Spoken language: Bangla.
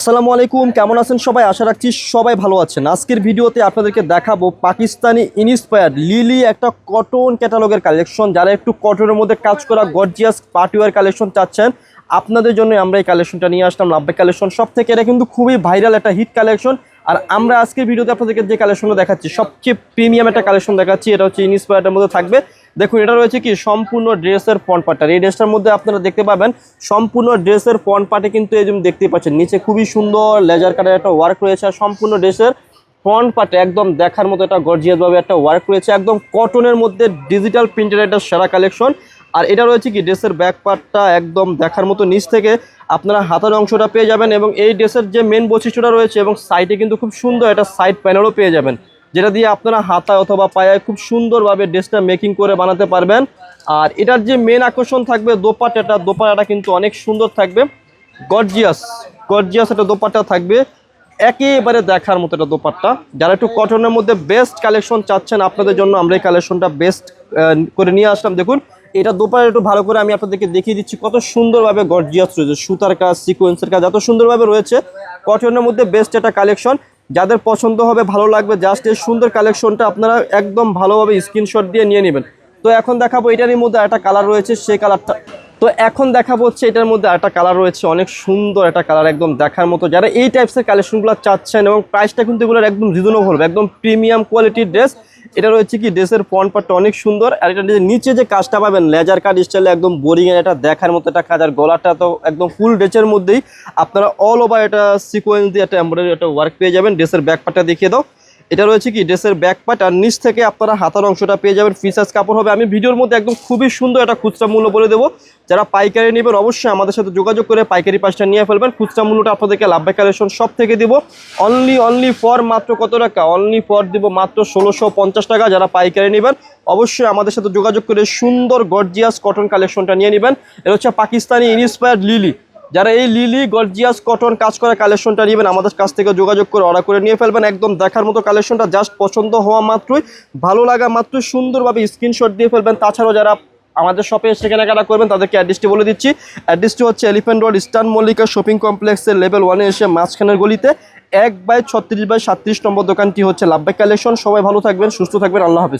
আসসালামু আলাইকুম, কেমন আছেন সবাই? আশা রাখছি সবাই ভালো আছেন। আজকের ভিডিওতে আপনাদেরকে দেখাবো পাকিস্তানি ইন্সপায়ার্ড লিলি একটা কটন ক্যাটালগের কালেকশন। যারা একটু কটনের মধ্যে কাজ করা গর্জিয়াস পার্টিওয়ার কালেকশন চাচ্ছেন, আপনাদের জন্য আমরা এই কালেকশনটা নিয়ে আসলাম লাভবাই কালেকশন সব থেকে। এটা কিন্তু খুবই ভাইরাল একটা হিট কালেকশন। আর আমরা আজকের ভিডিওতে আপনাদেরকে যে কালেকশনটা দেখাচ্ছি সবচেয়ে প্রিমিয়াম একটা কালেকশন দেখাচ্ছি। এটা হচ্ছে ইন্সপায়ার্ডের মধ্যে থাকবে। দেখুন, এটা রয়েছে কি সম্পূর্ণ ড্রেসের ফ্রন্ট পার্টটা। এই ড্রেসটার মধ্যে আপনারা দেখতে পাবেন সম্পূর্ণ ড্রেসের ফ্রন্ট পার্টে কিন্তু এই যে দেখতে পাচ্ছেন নিচে খুবই সুন্দর লেজার কাটের একটা ওয়ার্ক রয়েছে। আর সম্পূর্ণ ড্রেসের ফ্রন্ট পার্টে একদম দেখার মতো একটা গর্জিয়াস ভাবে একটা ওয়ার্ক রয়েছে, একদম কটনের মধ্যে ডিজিটাল প্রিন্টের একটা সেরা কালেকশন। আর এটা রয়েছে কি ড্রেসের ব্যাক পার্টটা একদম দেখার মতো নিচ থেকে আপনারা হাতার অংশটা পেয়ে যাবেন, এবং এই ড্রেসের যে মেন বৈশিষ্ট্যটা রয়েছে এবং সাইডে কিন্তু খুব সুন্দর একটা সাইড প্যানেলও পেয়ে যাবেন, যেটা দিয়ে আপনারা হাতায় অথবা পায়ে খুব সুন্দরভাবে ড্রেসটা মেকিং করে বানাতে পারবেন। আর এটার যে মেন আকর্ষণ থাকবে দোপাট্টাটা কিন্তু অনেক সুন্দর থাকবে, গর্জিয়াস একটা দোপাট্টা থাকবে, একেবারে দেখার মতো একটা দোপাট্টা। যারা একটু কটনের মধ্যে বেস্ট কালেকশন চাচ্ছেন, আপনাদের জন্য আমরা এই কালেকশনটা বেস্ট করে নিয়ে আসলাম। দেখুন, এটা দোপাট্টা একটু ভালো করে আমি আপনাদেরকে দেখিয়ে দিচ্ছি কত সুন্দরভাবে গর্জিয়াস রয়েছে, সুতার কাজ সিকোয়েন্সের কাজ এত সুন্দরভাবে রয়েছে। কটনের মধ্যে বেস্ট একটা কালেকশন, যাদের পছন্দ হবে ভালো লাগবে জাস্ট এই সুন্দর কালেকশনটা আপনারা একদম ভালোভাবে স্ক্রিনশট দিয়ে নিয়ে নেবেন। তো এখন দেখাবো এটারই মধ্যে একটা কালার রয়েছে, সেই কালারটা এটার মধ্যে একটা কালার রয়েছে, অনেক সুন্দর একটা কালার একদম দেখার মতো। যারা এই টাইপসের কালেকশনগুলো চাচ্ছেন, এবং প্রাইসটা কিন্তু এগুলোর একদম রিজনেবল, একদম প্রিমিয়াম কোয়ালিটির ড্রেস। এটা রয়েছে কি ড্রেসের ফ্রন্ট পার্টটা অনেক সুন্দর, আর এটা নিচে যে কাজটা পাবেন লেজার কাট স্টাইলে একদম বোরিং এর এটা দেখার মতো একটা কাজ। আর গলাটা তো একদম ফুল ড্রেসের মধ্যেই আপনারা অল ওভার এটা সিকোয়েন্স দিয়ে একটা এমব্রয়ডারি একটা ওয়ার্ক পেয়ে যাবেন। ড্রেসের ব্যাক পার্টটা দেখিয়ে দাও। এটা রয়েছে কি ড্রেসের ব্যাক পার্ট, আর নিচ থেকে আপনারা হাতার অংশটা পেয়ে যাবেন। ফ্রি সাইজ কাপড় হবে। আমি ভিডিওর মধ্যে একদম খুবই সুন্দর একটা খুচরা মূল্য বলে দেবো। যারা পাইকারি নেবেন অবশ্যই আমাদের সাথে যোগাযোগ করে পাইকারি পাঁচটা নিয়ে ফেলবেন। খুচরা মূল্যটা আপনাদেরকে লাভবাই কালেকশন সব থেকে দিব অনলি ফর মাত্র কত টাকা? অনলি ফর দিব মাত্র 1650 টাকা। যারা পাইকারি নেবেন অবশ্যই আমাদের সাথে যোগাযোগ করে সুন্দর গর্জিয়াস কটন কালেকশনটা নিয়ে নেবেন। এটা হচ্ছে পাকিস্তানি ইন্সপায়ার্ড লিলি। যারা এই লিলি গর্জিয়াস কটন কাজ করা কালেকশনটা নেবেন আমাদের কাছ থেকে যোগাযোগ করে অর্ডার করে নিয়ে ফেলবেন। একদম দেখার মতো কালেকশনটা, জাস্ট পছন্দ হওয়া মাত্রই, ভালো লাগা মাত্র সুন্দরভাবে স্ক্রিনশট দিয়ে ফেলবেন। তাছাড়াও যারা আমাদের শপে এসে কেনাকাটা করবেন তাদেরকে অ্যাড্রেসটি বলে দিচ্ছি। অ্যাড্রেসটি হচ্ছে elephant road eastern Mallika shopping কমপ্লেক্সের লেভেল 1-এ এসে মাঝখানের গলিতে 1/36/37 নম্বর দোকানটি হচ্ছে লাভবাই কালেকশন। সবাই ভালো থাকবেন, সুস্থ থাকবেন, আল্লাহ হাফেজ।